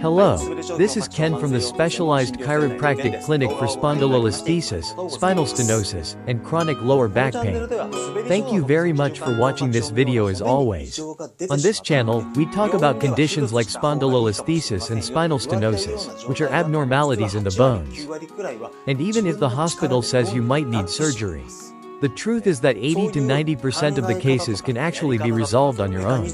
Hello, this is Ken from the Specialized Chiropractic Clinic for Spondylolisthesis, spinal stenosis, and chronic lower back pain. Thank you very much for watching this video as always. On this channel, we talk about conditions like spondylolisthesis and spinal stenosis, which are abnormalities in the bones. And even if the hospital says you might need surgery, the truth is that 80 to 90% of the cases can actually be resolved on your own.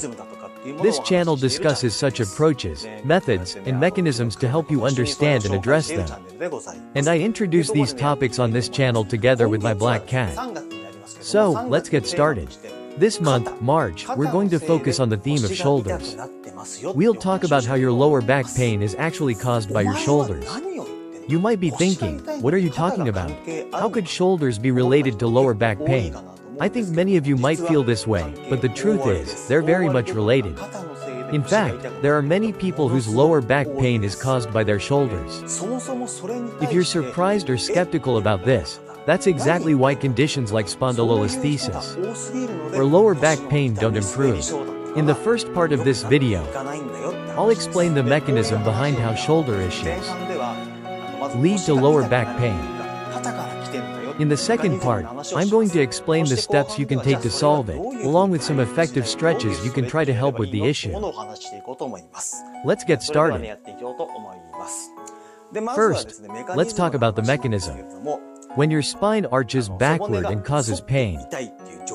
This channel discusses such approaches, methods, and mechanisms to help you understand and address them. And I introduce these topics on this channel together with my black cat. So, let's get started. This month, March, we're going to focus on the theme of shoulders. We'll talk about how your lower back pain is actually caused by your shoulders. You might be thinking, what are you talking about? How could shoulders be related to lower back pain? I think many of you might feel this way, but the truth is, they're very much related. In fact, there are many people whose lower back pain is caused by their shoulders. If you're surprised or skeptical about this, that's exactly why conditions like spondylolisthesis or lower back pain don't improve. In the first part of this video, I'll explain the mechanism behind how shoulder issues lead to lower back pain. In the second part, I'm going to explain the steps you can take to solve it, along with some effective stretches you can try to help with the issue. Let's get started. First, let's talk about the mechanism. When your spine arches backward and causes pain,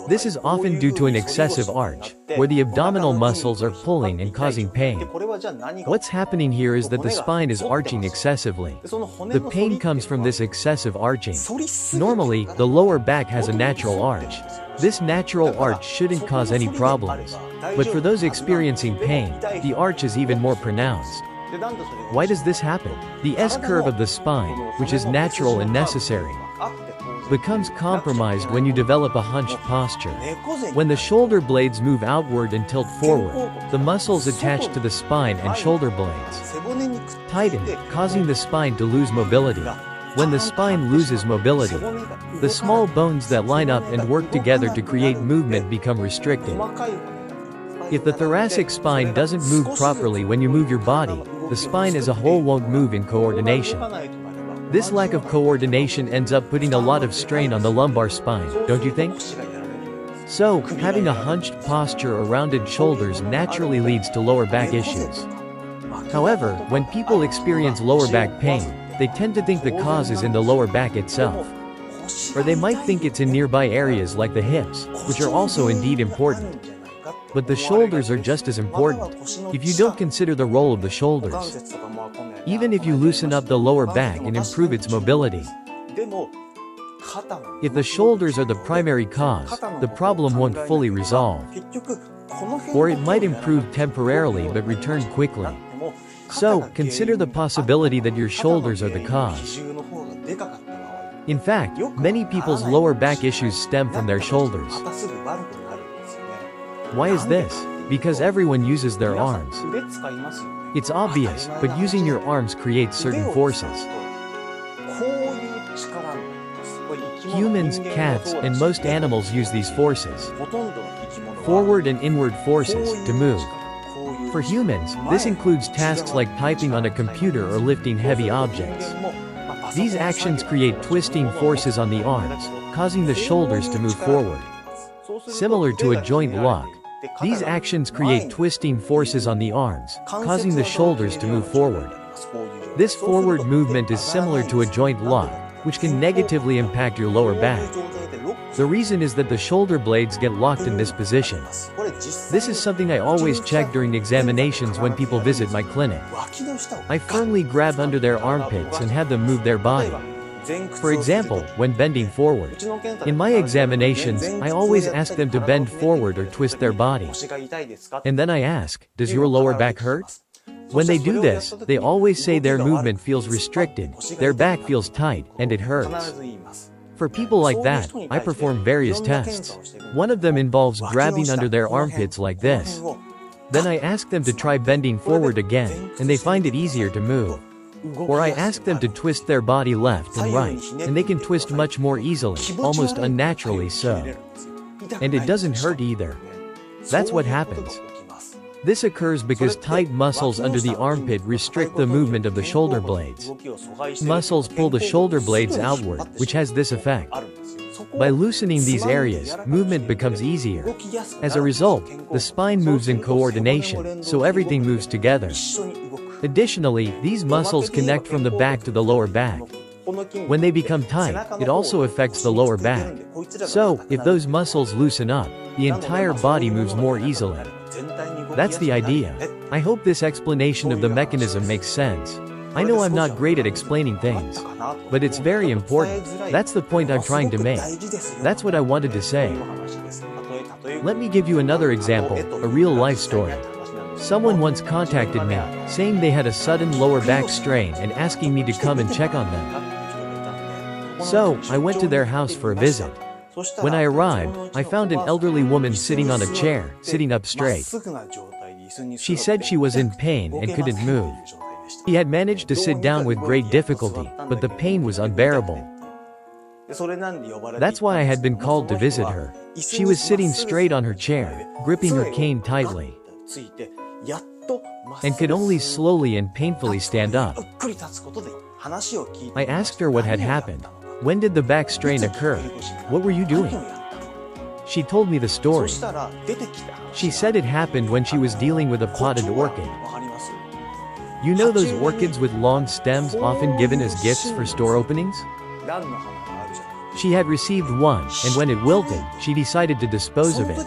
this is often due to an excessive arch, where the abdominal muscles are pulling and causing pain. What's happening here is that the spine is arching excessively. The pain comes from this excessive arching. Normally, the lower back has a natural arch. This natural arch shouldn't cause any problems. But for those experiencing pain, the arch is even more pronounced. Why does this happen? The S-curve of the spine, which is natural and necessary, becomes compromised when you develop a hunched posture. When the shoulder blades move outward and tilt forward, the muscles attached to the spine and shoulder blades tighten, causing the spine to lose mobility. When the spine loses mobility, the small bones that line up and work together to create movement become restricted. If the thoracic spine doesn't move properly when you move your body, the spine as a whole won't move in coordination. This lack of coordination ends up putting a lot of strain on the lumbar spine, don't you think? So, having a hunched posture or rounded shoulders naturally leads to lower back issues. However, when people experience lower back pain, they tend to think the cause is in the lower back itself. Or they might think it's in nearby areas like the hips, which are also indeed important. But the shoulders are just as important. If you don't consider the role of the shoulders, even if you loosen up the lower back and improve its mobility, if the shoulders are the primary cause, the problem won't fully resolve. Or it might improve temporarily but return quickly. So, consider the possibility that your shoulders are the cause. In fact, many people's lower back issues stem from their shoulders. Why is this? Because everyone uses their arms. It's obvious, but using your arms creates certain forces. Humans, cats, and most animals use these forces, forward and inward forces, to move. For humans, this includes tasks like typing on a computer or lifting heavy objects. These actions create twisting forces on the arms, causing the shoulders to move forward. Similar to a joint lock, these actions create twisting forces on the arms, causing the shoulders to move forward. This forward movement is similar to a joint lock, which can negatively impact your lower back. The reason is that the shoulder blades get locked in this position. This is something I always check during examinations when people visit my clinic. I firmly grab under their armpits and have them move their body. For example, when bending forward. In my examinations, I always ask them to bend forward or twist their body. And then I ask, does your lower back hurt? When they do this, they always say their movement feels restricted, their back feels tight, and it hurts. For people like that, I perform various tests. One of them involves grabbing under their armpits like this. Then I ask them to try bending forward again, and they find it easier to move. Or I ask them to twist their body left and right, and they can twist much more easily, almost unnaturally so. And it doesn't hurt either. That's what happens. This occurs because tight muscles under the armpit restrict the movement of the shoulder blades. Muscles pull the shoulder blades outward, which has this effect. By loosening these areas, movement becomes easier. As a result, the spine moves in coordination, so everything moves together. Additionally, these muscles connect from the back to the lower back. When they become tight, it also affects the lower back. So, if those muscles loosen up, the entire body moves more easily. That's the idea. I hope this explanation of the mechanism makes sense. I know I'm not great at explaining things, but it's very important. That's the point I'm trying to make. That's what I wanted to say. Let me give you another example, a real-life story. Someone once contacted me, saying they had a sudden lower back strain and asking me to come and check on them. So, I went to their house for a visit. When I arrived, I found an elderly woman sitting on a chair, sitting up straight. She said she was in pain and couldn't move. She had managed to sit down with great difficulty, but the pain was unbearable. That's why I had been called to visit her. She was sitting straight on her chair, gripping her cane tightly, and could only slowly and painfully stand up. I asked her what had happened. When did the back strain occur? What were you doing? She told me the story. She said it happened when she was dealing with a potted orchid. You know those orchids with long stems often given as gifts for store openings? She had received one, and when it wilted, she decided to dispose of it.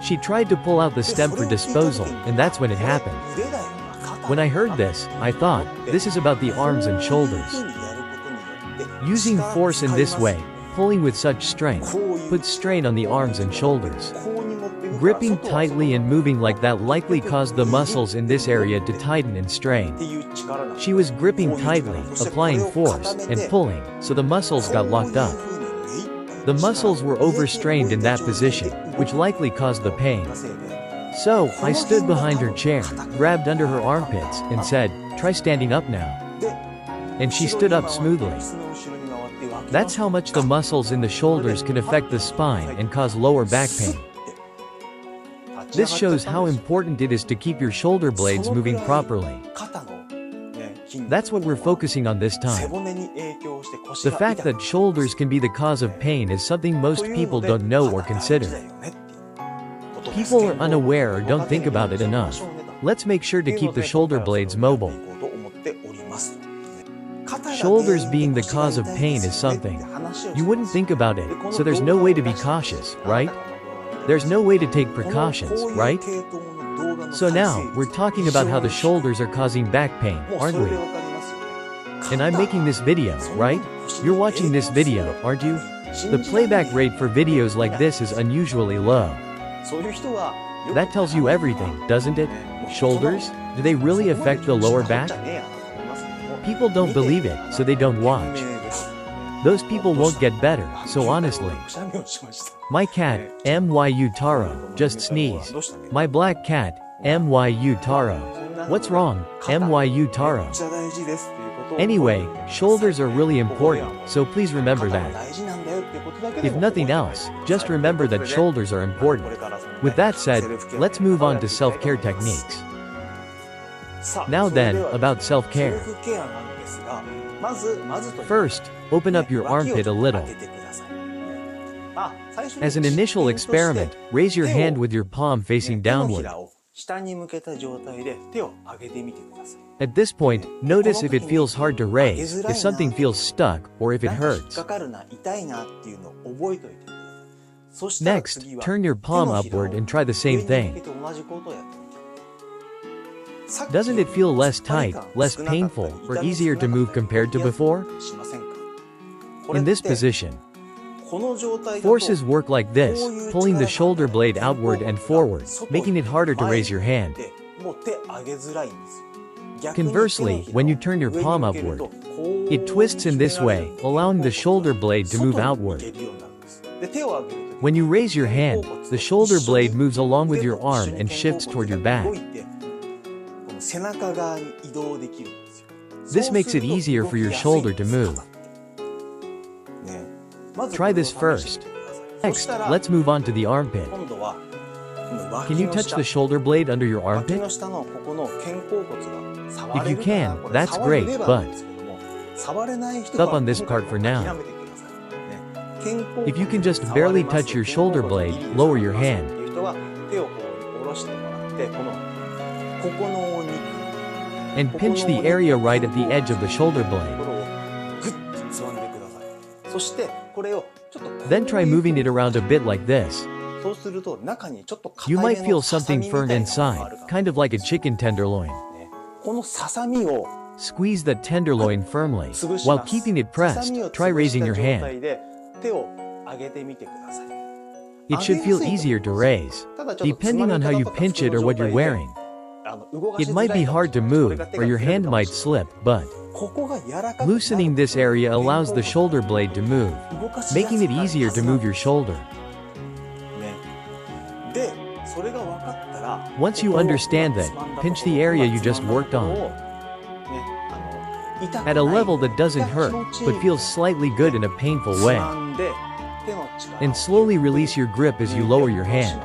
She tried to pull out the stem for disposal, and that's when it happened. When I heard this, I thought, this is about the arms and shoulders. Using force in this way, pulling with such strength, puts strain on the arms and shoulders. Gripping tightly and moving like that likely caused the muscles in this area to tighten and strain. She was gripping tightly, applying force, and pulling, so the muscles got locked up. The muscles were overstrained in that position, which likely caused the pain. So, I stood behind her chair, grabbed under her armpits, and said, "Try standing up now." And she stood up smoothly. That's how much the muscles in the shoulders can affect the spine and cause lower back pain. This shows how important it is to keep your shoulder blades moving properly. That's what we're focusing on this time. The fact that shoulders can be the cause of pain is something most people don't know or consider. People are unaware or don't think about it enough. Let's make sure to keep the shoulder blades mobile. Shoulders being the cause of pain is something you wouldn't think about it, so there's no way to be cautious, right? There's no way to take precautions, right? So now, we're talking about how the shoulders are causing back pain, aren't we? And I'm making this video, right? You're watching this video, aren't you? The playback rate for videos like this is unusually low. That tells you everything, doesn't it? Shoulders? Do they really affect the lower back? People don't believe it, so they don't watch. Those people won't get better, so honestly. My cat, Myu Taro, just sneezed. My black cat, Myu Taro. What's wrong, Myu Taro? Anyway, shoulders are really important, so please remember that. If nothing else, just remember that shoulders are important. With that said, let's move on to self-care techniques. Now then, about self-care. First, open up your armpit a little. As an initial experiment, raise your hand with your palm facing downward. At this point, notice if it feels hard to raise, if something feels stuck, or if it hurts. Next, turn your palm upward and try the same thing. Doesn't it feel less tight, less painful, or easier to move compared to before? In this position, forces work like this, pulling the shoulder blade outward and forward, making it harder to raise your hand. Conversely, when you turn your palm upward, it twists in this way, allowing the shoulder blade to move outward. When you raise your hand, the shoulder blade moves along with your arm and shifts toward your back. This makes it easier for your shoulder to move. Try this first. Next, let's move on to the armpit. Can you touch the shoulder blade under your armpit? If you can, that's great, but stop on this part for now. If you can just barely touch your shoulder blade, lower your hand. And pinch the area right at the edge of the shoulder blade. Then try moving it around a bit like this. You might feel something firm inside, kind of like a chicken tenderloin. Squeeze the tenderloin firmly. While keeping it pressed, try raising your hand. It should feel easier to raise, depending on how you pinch it or what you're wearing. It might be hard to move, or your hand might slip, but loosening this area allows the shoulder blade to move, making it easier to move your shoulder. Once you understand that, pinch the area you just worked on at a level that doesn't hurt, but feels slightly good in a painful way. And slowly release your grip as you lower your hand.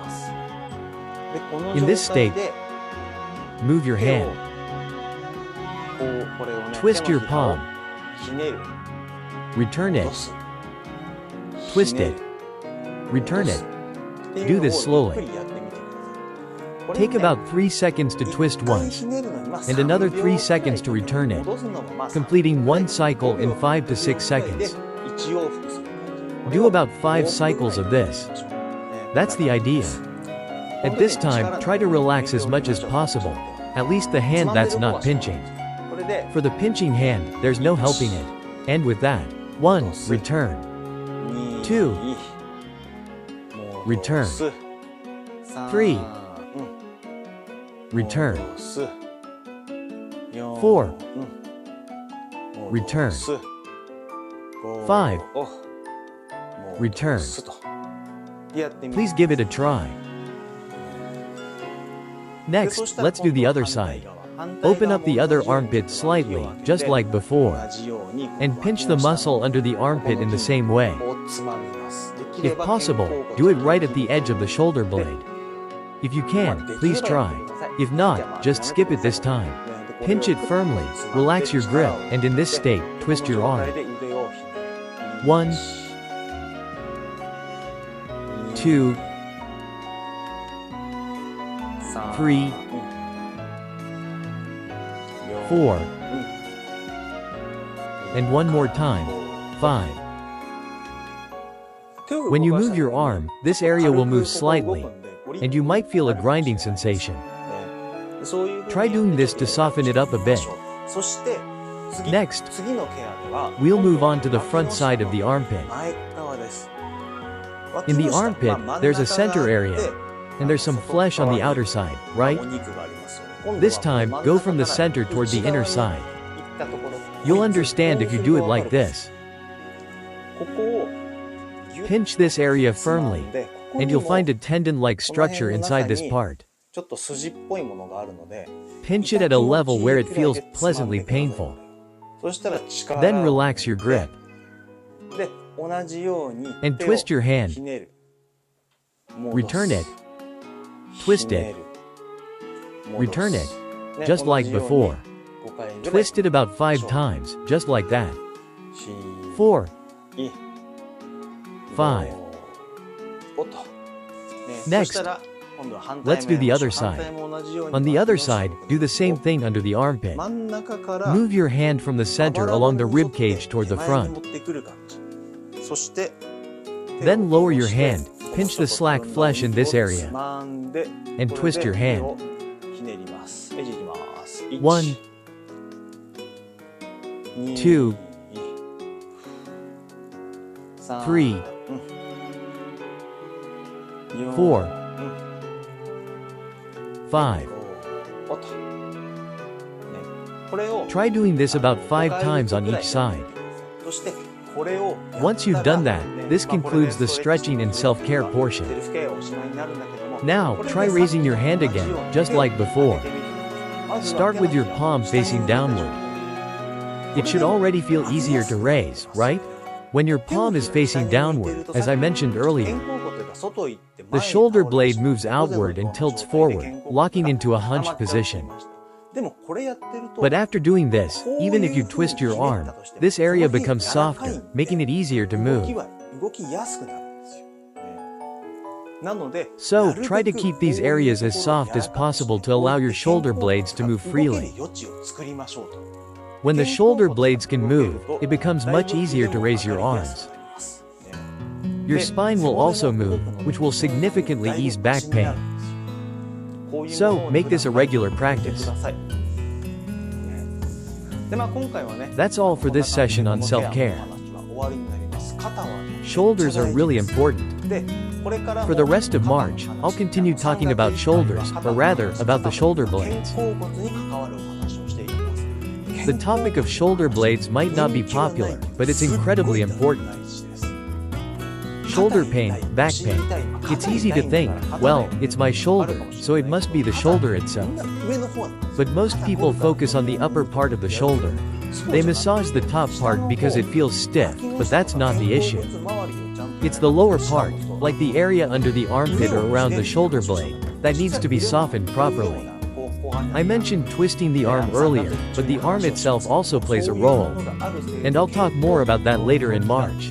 In this state, move your hand. Twist your palm. Return it. Twist it. Return it. Do this slowly. Take about 3 seconds to twist once, and another 3 seconds to return it, completing one cycle in 5 to 6 seconds. Do about 5 cycles of this. That's the idea. At this time, try to relax as much as possible, at least the hand that's not pinching. For the pinching hand, there's no helping it. And with that, 1. Return. 2. Return. 3. Return. 4. Return. 5. Return. Please give it a try. Next, let's do the other side. Open up the other armpit slightly, just like before, and pinch the muscle under the armpit in the same way. If possible, do it right at the edge of the shoulder blade. If you can, please try. If not, just skip it this time. Pinch it firmly, relax your grip, and in this state, twist your arm. 1, 2, 3, 4, and one more time, 5. When you move your arm, this area will move slightly, and you might feel a grinding sensation. Try doing this to soften it up a bit. Next, we'll move on to the front side of the armpit. In the armpit, there's a center area, and there's some flesh on the outer side, right? This time, go from the center toward the inner side. You'll understand if you do it like this. Pinch this area firmly, and you'll find a tendon-like structure inside this part. Pinch it at a level where it feels pleasantly painful. Then relax your grip. And twist your hand. Return it. Twist it. Return it. Just like before. Twist it about 5 times, just like that. 4. 5. Next, let's do the other side. On the other side, do the same thing under the armpit. Move your hand from the center along the rib cage toward the front. Then lower your hand, pinch the slack flesh in this area, and twist your hand. 1, 2, 3, 4, 5. Try doing this about 5 times on each side. Once you've done that, this concludes the stretching and self-care portion. Now, try raising your hand again, just like before. Start with your palm facing downward. It should already feel easier to raise, right? When your palm is facing downward, as I mentioned earlier, the shoulder blade moves outward and tilts forward, locking into a hunched position. But after doing this, even if you twist your arm, this area becomes softer, making it easier to move. So, try to keep these areas as soft as possible to allow your shoulder blades to move freely. When the shoulder blades can move, it becomes much easier to raise your arms. Your spine will also move, which will significantly ease back pain. So, make this a regular practice. That's all for this session on self-care. Shoulders are really important. For the rest of March, I'll continue talking about shoulders, or rather, about the shoulder blades. The topic of shoulder blades might not be popular, but it's incredibly important. Shoulder pain, back pain. It's easy to think, well, it's my shoulder, so it must be the shoulder itself. But most people focus on the upper part of the shoulder. They massage the top part because it feels stiff, but that's not the issue. It's the lower part, like the area under the armpit or around the shoulder blade, that needs to be softened properly. I mentioned twisting the arm earlier, but the arm itself also plays a role. And I'll talk more about that later in March.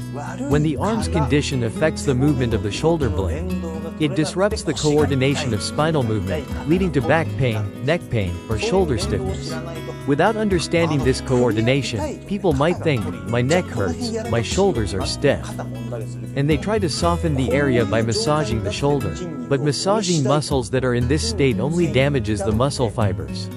When the arm's condition affects the movement of the shoulder blade, it disrupts the coordination of spinal movement, leading to back pain, neck pain, or shoulder stiffness. Without understanding this coordination, people might think, my neck hurts, my shoulders are stiff. And they try to soften the area by massaging the shoulder. But massaging muscles that are in this state only damages the muscle fibers.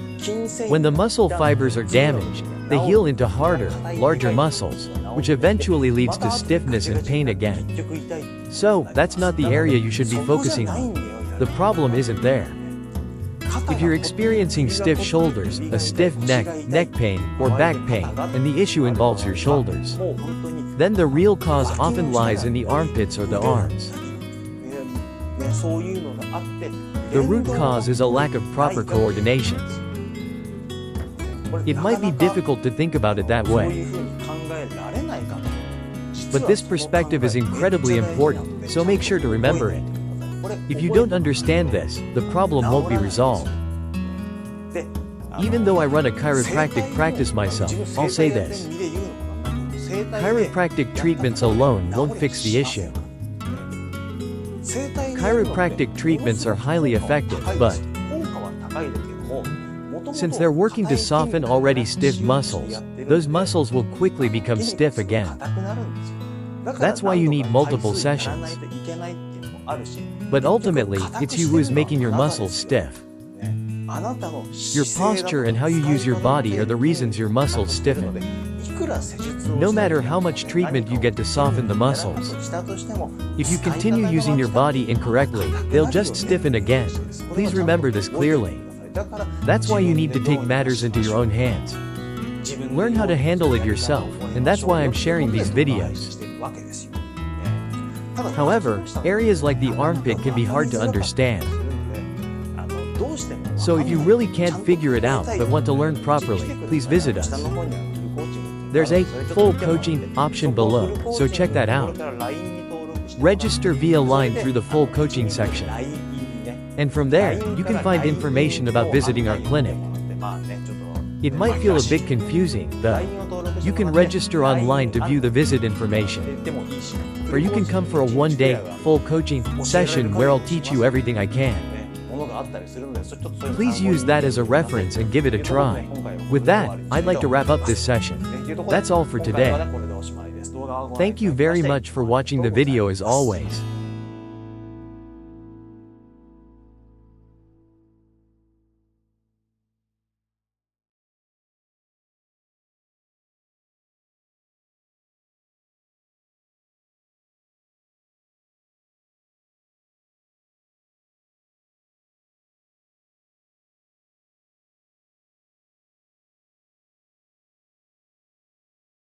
When the muscle fibers are damaged, they heal into harder, larger muscles, which eventually leads to stiffness and pain again. So, that's not the area you should be focusing on. The problem isn't there. If you're experiencing stiff shoulders, a stiff neck, neck pain, or back pain, and the issue involves your shoulders, then the real cause often lies in the armpits or the arms. The root cause is a lack of proper coordination. It might be difficult to think about it that way. But this perspective is incredibly important, so make sure to remember it. If you don't understand this, the problem won't be resolved. Even though I run a chiropractic practice myself, I'll say this. Chiropractic treatments alone won't fix the issue. Chiropractic treatments are highly effective, but since they're working to soften already stiff muscles, those muscles will quickly become stiff again. That's why you need multiple sessions. But ultimately, it's you who is making your muscles stiff. Your posture and how you use your body are the reasons your muscles stiffen. No matter how much treatment you get to soften the muscles, if you continue using your body incorrectly, they'll just stiffen again. Please remember this clearly. That's why you need to take matters into your own hands. Learn how to handle it yourself, and that's why I'm sharing these videos. However, areas like the armpit can be hard to understand. So if you really can't figure it out but want to learn properly, please visit us. There's a full coaching option below, so check that out. Register via line through the full coaching section. And from there, you can find information about visiting our clinic. It might feel a bit confusing, though. You can register online to view the visit information. Or you can come for a one-day, full coaching session where I'll teach you everything I can. Please use that as a reference and give it a try. With that, I'd like to wrap up this session. That's all for today. Thank you very much for watching the video as always.